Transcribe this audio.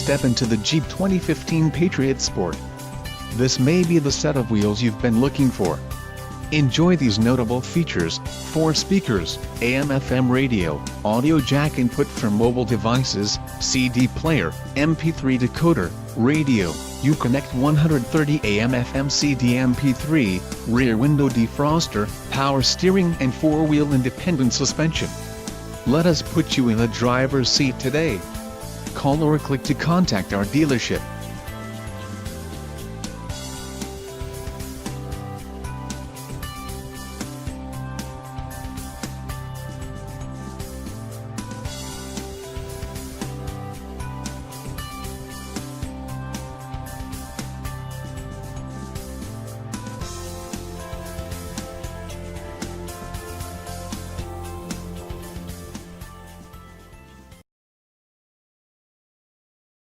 step into the Jeep 2015 Patriot Sport. This may be the set of wheels you've been looking for. Enjoy these notable features: 4 speakers, AM/FM radio, audio jack input for mobile devices, CD player, MP3 decoder, radio, Uconnect 130 AM/FM CD MP3, rear window defroster, power steering and 4-wheel independent suspension. Let us put you in the driver's seat today. Call or click to contact our dealership.